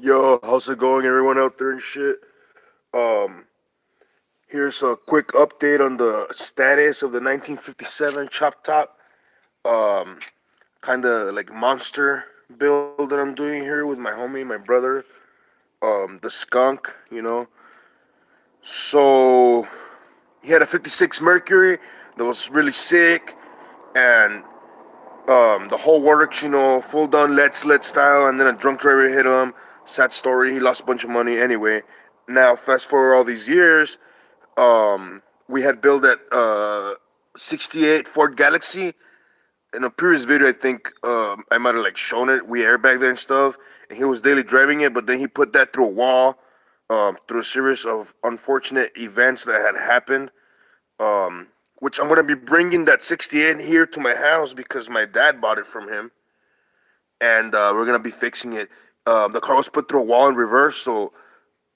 Yo, how's it going, everyone out there and shit? Um, Here's a quick update on the status of the 1957 Chop Top, um, kind of like monster build that I'm doing here with my homie, my brother, the skunk, So, he had a 56 Mercury that was really sick, and the whole works, full done let's let style, and then a drunk driver hit him. Sad story, he lost a bunch of money anyway. Now, fast forward all these years, we had built that 68 Ford Galaxy. In a previous video, I think I might have like shown it. We airbagged it and stuff, and he was daily driving it. But then he put that through a wall, through a series of unfortunate events that had happened. Which I'm gonna be bringing that 68 here to my house because my dad bought it from him, and we're gonna be fixing it. The car was put through a wall in reverse, so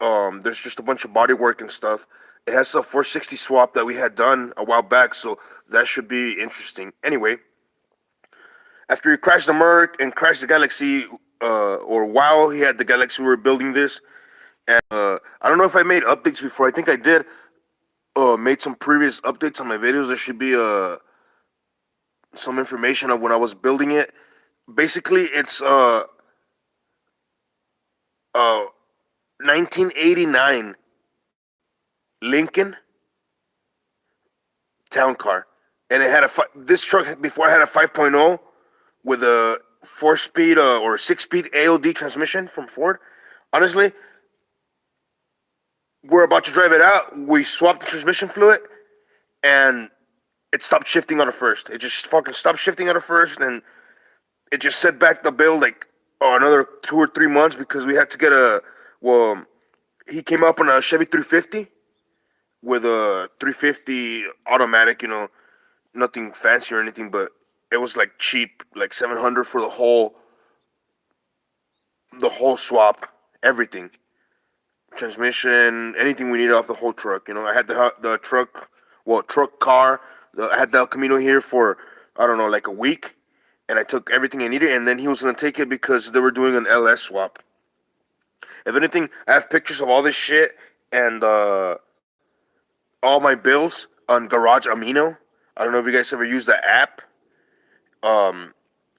there's just a bunch of body work and stuff. It has a 460 swap that we had done a while back, so that should be interesting. Anyway, after he crashed the Merc and crashed the Galaxy, or while he had the Galaxy, we were building this. And I don't know if I made updates before. I think I did. Made some previous updates on my videos. There should be some information of when I was building it. Basically, it's uh 1989 Lincoln town car, and it had this truck before had a 5.0 with a 4 speed or 6 speed AOD transmission from Ford. Honestly, we're about to drive it out. We swapped the transmission fluid, and it stopped shifting on the first. It just fucking stopped shifting on the first, and it just set back the build like another 2 or 3 months because we had to get a well. He came up on a Chevy 350 with a 350 automatic. Nothing fancy or anything, but it was like cheap, like 700 for the whole swap, everything, transmission, anything we needed off the whole truck. I had the truck, truck car. I had the El Camino here for I don't know, like a week, and I took everything I needed, and then he was gonna take it because they were doing an LS swap. If anything, I have pictures of all this shit and all my bills on Garage Amino. I don't know if you guys ever use the app.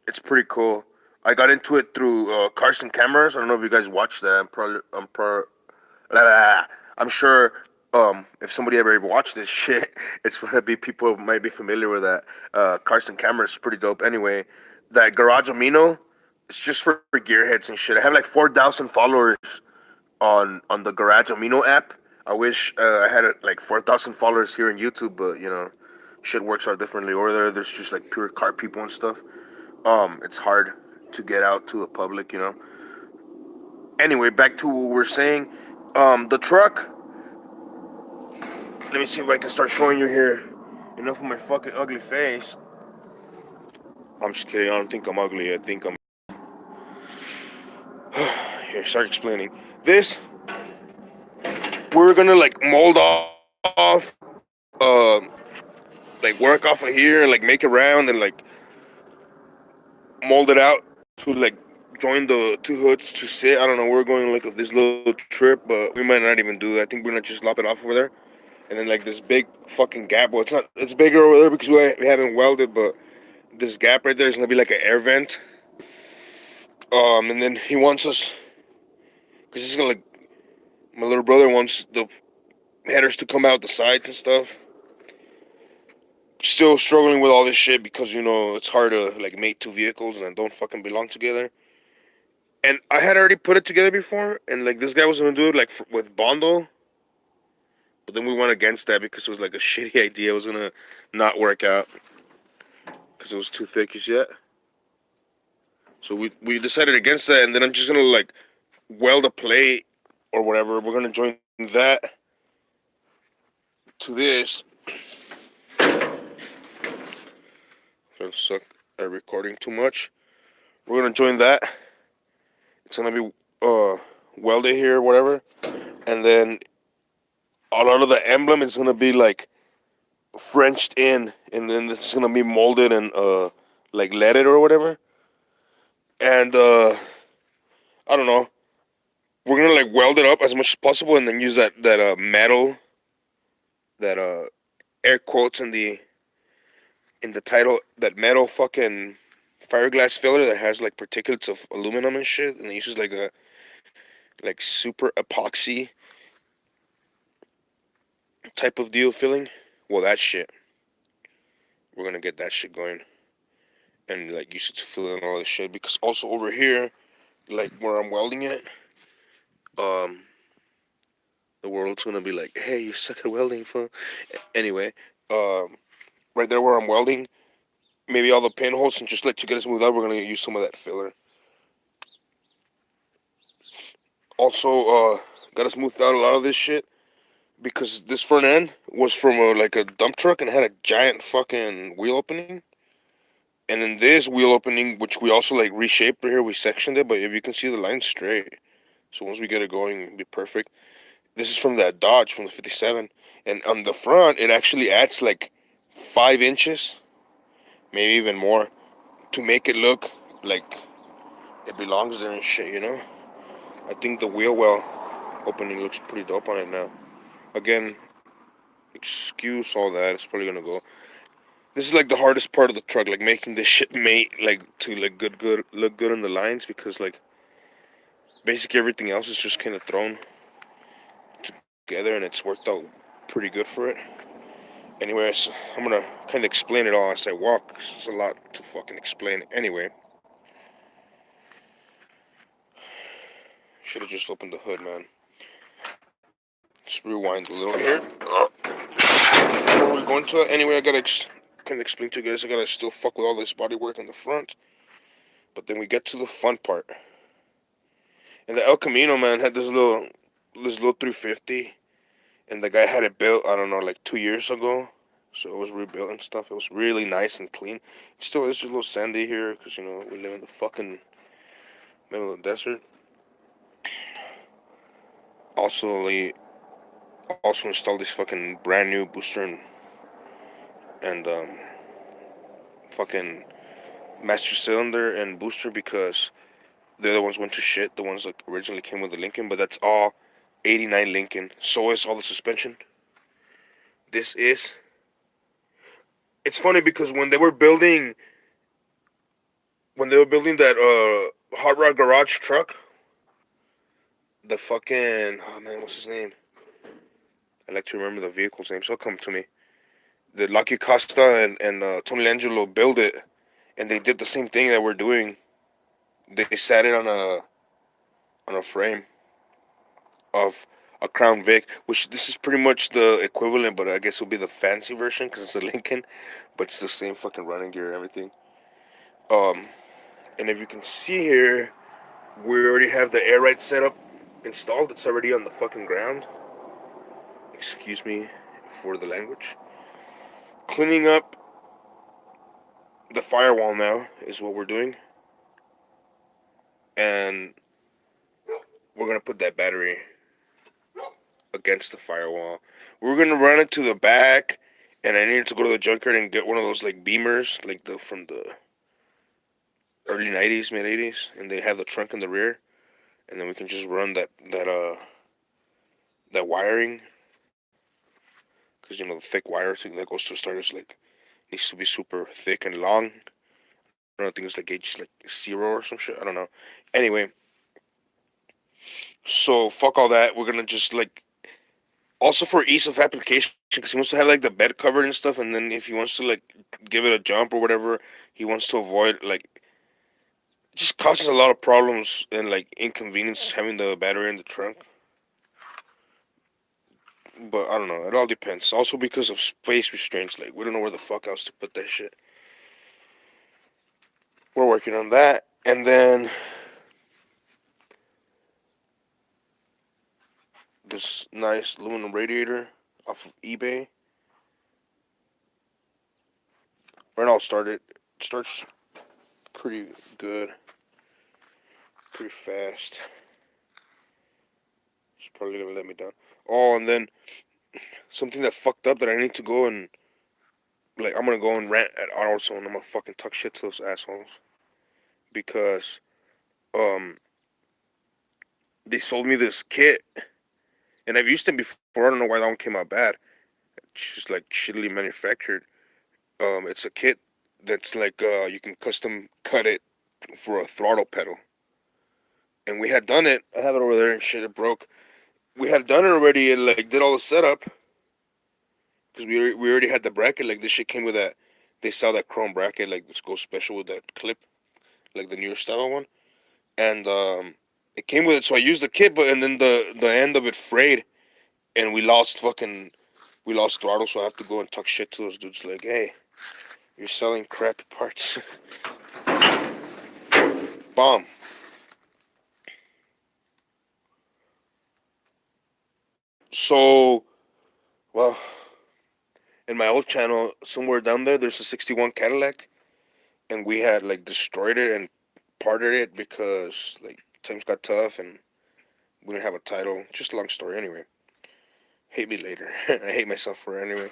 It's pretty cool. I got into it through Carson Cameras. I don't know if you guys watch that. I'm sure if somebody ever watched this shit, it's gonna be people might be familiar with that. Carson Cameras is pretty dope. Anyway, that Garage Amino, it's just for gearheads and shit. I have like 4,000 followers on the Garage Amino app. I wish I had like 4,000 followers here on YouTube, but shit works out differently. Or there's just like pure car people and stuff. It's hard to get out to the public. Anyway, back to what we were saying. The truck. Let me see if I can start showing you here. Enough of my fucking ugly face. I'm just kidding. I don't think I'm ugly. I think I'm. Here, start explaining. This, we were gonna like mold off, like work off of here and like make it round and like mold it out to like join the two hoods to sit. I don't know. We're going like this little trip, but we might not even do that. I think we're gonna just lop it off over there, and then like this big fucking gap. Well, it's not. It's bigger over there because we haven't welded, but this gap right there is gonna be like an air vent. And then he wants us because he's gonna like my little brother wants the headers to come out the sides and stuff. Still struggling with all this shit because it's hard to like mate two vehicles and don't fucking belong together. And I had already put it together before, and like this guy was gonna do it like with Bondo, but then we went against that because it was like a shitty idea. It was gonna not work out because it was too thick as yet. So we decided against that, and then I'm just gonna like weld a plate or whatever. We're gonna join that to this. If I suck at recording too much, we're gonna join that. It's gonna be welded here, or whatever, and then a lot of the emblem is gonna be like Frenched in, and then it's gonna be molded and like leaded or whatever. And I don't know. we're gonna like weld it up as much as possible, and then use that metal, that air quotes in the title, that metal fucking fiberglass filler that has like particulates of aluminum and shit, and it uses like a like super epoxy type of deal filling. Well, that shit, we're gonna get that shit going, and like use it to fill in all this shit. Because also over here, like where I'm welding it, um, the world's gonna be like, hey, you suck at welding, fool. Anyway, um, right there where I'm welding, maybe all the pinholes, and just like to get it smoothed out, we're gonna use some of that filler. Also, gotta smooth out a lot of this shit because this front end was from like a dump truck and had a giant fucking wheel opening. And then this wheel opening, which we also like reshaped right here, we sectioned it, but if you can see the line straight. So once we get it going, it'll be perfect. This is from that Dodge from the 57. And on the front, it actually adds like 5 inches, maybe even more, to make it look like it belongs there and shit, you know? I think the wheel well opening looks pretty dope on it now. Again, excuse all that. It's probably gonna go. This is like the hardest part of the truck, like making this shit mate like to like good look good on the lines, because like basically everything else is just kind of thrown together and it's worked out pretty good for it. Anyways, I'm gonna kind of explain it all as I walk. 'Cause there's a lot to fucking explain. Anyway, should have just opened the hood, man. Just rewind a little here. Before we go into it, anyway, I gotta kind of explain to you guys. I gotta still fuck with all this body work in the front, but then we get to the fun part. And the El Camino, man, had this little 350, and the guy had it built, I don't know, like 2 years ago. So it was rebuilt and stuff. It was really nice and clean. It still is just a little sandy here because, we live in the fucking middle of the desert. Also, also installed this fucking brand new booster and fucking master cylinder and booster, because the other ones went to shit. The ones that originally came with the Lincoln, but that's all 89 Lincoln. So is all the suspension. This is. It's funny because when they were building that Hot Rod Garage truck, the fucking, oh man, what's his name? I like to remember the vehicle's name, so it'll come to me. The Lucky Costa and Tony Langelo built it, and they did the same thing that we're doing. They sat it on a frame of a Crown Vic, which this is pretty much the equivalent, but I guess it'll be the fancy version because it's a Lincoln, but it's the same fucking running gear and everything. Um, and if you can see here, we already have the air ride setup installed. It's already on the fucking ground. Excuse me for the language. Cleaning up the firewall now is what we're doing. And we're going to put that battery against the firewall. We're going to run it to the back. And I needed to go to the junkyard and get one of those like Beamers, like the from the early 90s, mid 80s. And they have the trunk in the rear. And then we can just run that wiring, because the thick wire thing that goes to the starters like needs to be super thick and long. I don't think it's like gauge like 0 or some shit. I don't know. Anyway, so fuck all that. We're gonna just like, also for ease of application, because he wants to have like the bed covered and stuff, and then if he wants to like give it a jump or whatever, he wants to avoid like, it just causes a lot of problems and like inconvenience having the battery in the trunk. But I don't know. It all depends. Also because of space restraints, like we don't know where the fuck else to put that shit. We're working on that, and then this nice aluminum radiator off of eBay. Right now, started. It starts pretty good, pretty fast. It's probably gonna let me down. Oh, and then something that fucked up that I need to go and like, I'm gonna go and rant at AutoZone. I'm gonna fucking talk shit to those assholes because um they sold me this kit, and I've used them before. I don't know why that one came out bad. It's just like shittily manufactured. It's a kit that's like you can custom cut it for a throttle pedal. And we had done it. I have it over there and shit. It broke. We had done it already and like did all the setup because we already had the bracket. Like this shit came with that. They sell that chrome bracket like this goes special with that clip, like the newer style one. And it came with it. So I used the kit, but and then the end of it frayed, and we lost throttle. So I have to go and talk shit to those dudes. Like, hey, you're selling crappy parts. Bomb. So, well, in my old channel, somewhere down there, there's a 61 Cadillac, and we had like destroyed it and parted it because like times got tough and we didn't have a title. Just a long story anyway. Hate me later. I hate myself for it anyway.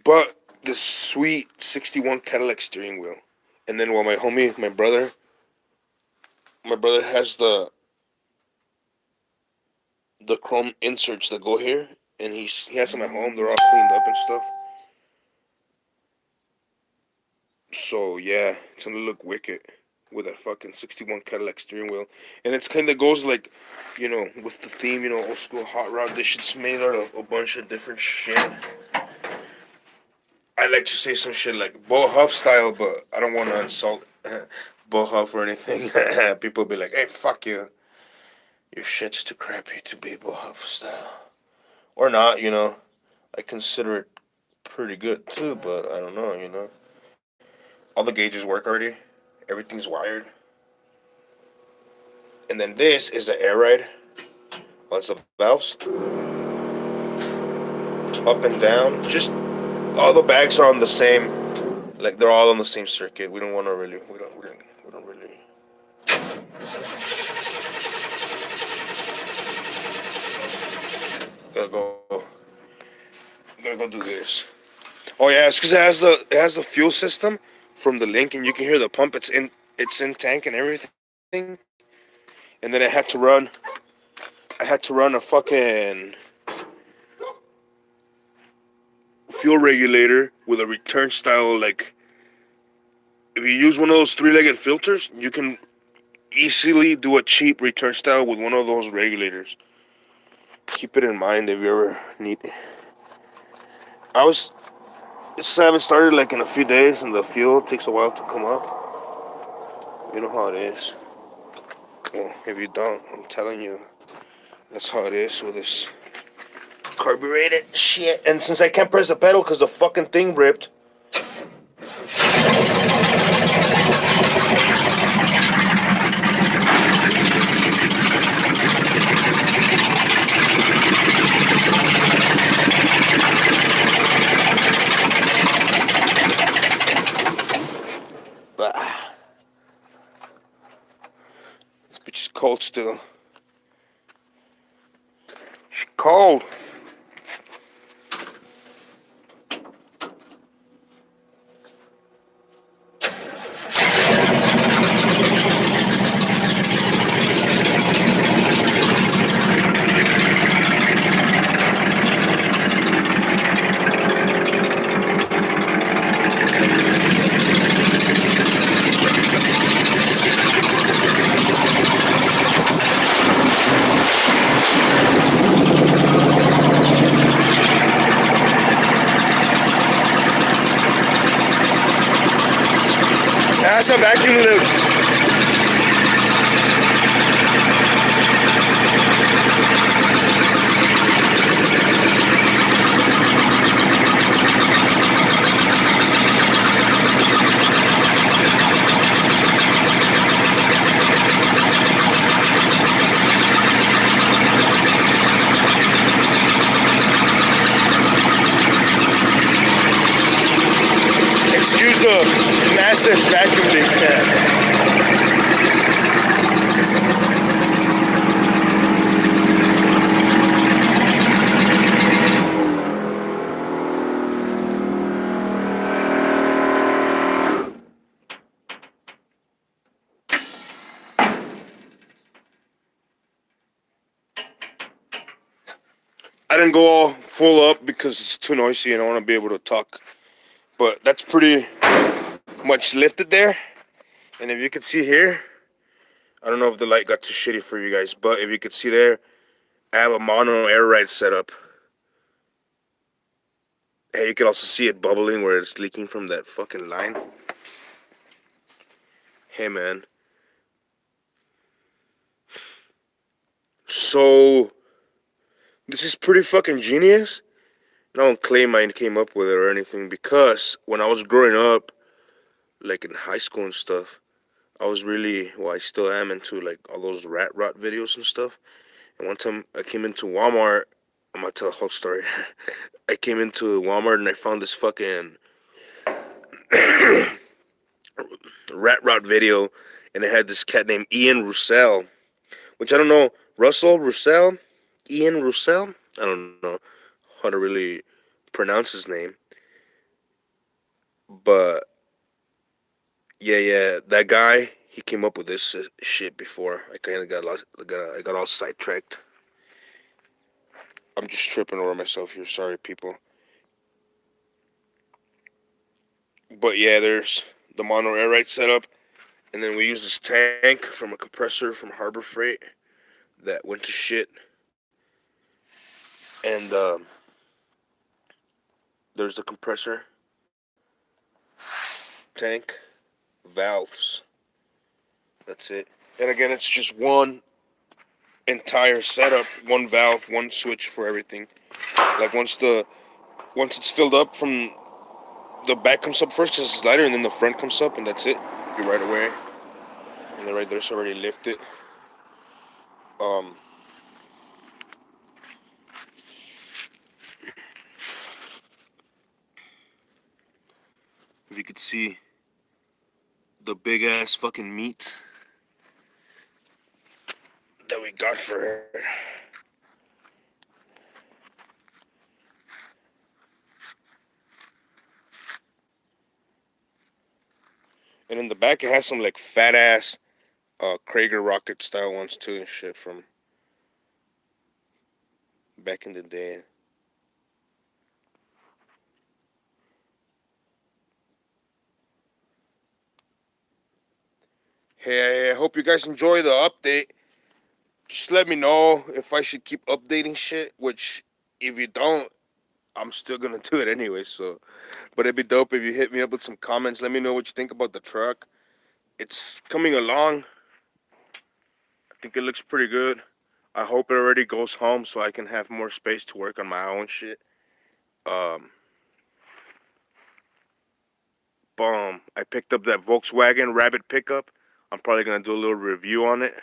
But this sweet 61 Cadillac steering wheel. And then while my brother has the chrome inserts that go here, and he has them at home. They're all cleaned up and stuff. So yeah, it's gonna look wicked with that fucking 61 Cadillac steering wheel, and it's kind of goes like, with the theme, old school hot rod. This shit's made out of a bunch of different shit. I like to say some shit like Bo Huff style, but I don't want to insult Bo Huff or anything. People be like, "Hey, fuck you. Your shit's too crappy to be Bo Huff style." Or not. I consider it pretty good too, but I don't know. All the gauges work already. Everything's wired. And then this is the air ride. Lots of valves. Up and down. Just all the bags are on the same. Like they're all on the same circuit. We don't want to really. We don't really. Gotta go. Gotta go do this. Oh yeah, it's because it has the fuel system from the link, and you can hear the pump. It's in tank and everything. And then I had to run a fucking fuel regulator with a return style. Like if you use one of those three-legged filters, you can easily do a cheap return style with one of those regulators. Keep it in mind if you ever need it. I haven't started like in a few days, and the fuel takes a while to come up. You know how it is. Well, if you don't, I'm telling you, that's how it is with this carbureted shit. And since I can't press the pedal because the fucking thing ripped. But this bitch is cold still. She's cold. That's a vacuum loop. Excuse the massive vacuum leak. I didn't go all full up because it's too noisy and I want to be able to talk. But that's pretty much lifted there. And if you can see here, I don't know if the light got too shitty for you guys, but if you can see there, I have a mono air ride set up. Hey, you can also see it bubbling where it's leaking from that fucking line. Hey, man. So, this is pretty fucking genius. I don't claim I came up with it or anything because when I was growing up, like in high school and stuff, I was really, well, I still am into like all those rat rot videos and stuff. And one time I came into Walmart. I'm gonna tell the whole story. I came into Walmart and I found this fucking rat rot video, and it had this cat named Ian Roussel, which I don't know, Russell Roussel, Ian Roussel. I don't know how to really pronounce his name, but yeah, that guy. He came up with this shit before. I kind of got lost. I got all sidetracked. I'm just tripping over myself here. Sorry, people. But yeah, there's the mono air ride setup, and then we use this tank from a compressor from Harbor Freight that went to shit, and there's the compressor tank valves. That's it. And again, it's just one entire setup, one valve, one switch for everything. Like once it's filled up from the back comes up first because it's lighter, and then the front comes up, and that's it. You're right away, and then right there's already lifted. Um, if you could see the big ass fucking meat that we got for her. And in the back, it has some like fat ass Krager rocket style ones too and shit from back in the day. Hey, I hope you guys enjoy the update. Just let me know if I should keep updating shit, which if you don't, I'm still gonna do it anyway, so. But it'd be dope if you hit me up with some comments. Let me know what you think about the truck. It's coming along. I think it looks pretty good. I hope it already goes home so I can have more space to work on my own shit. Um, Boom. I picked up that Volkswagen Rabbit pickup. I'm probably gonna do a little review on it.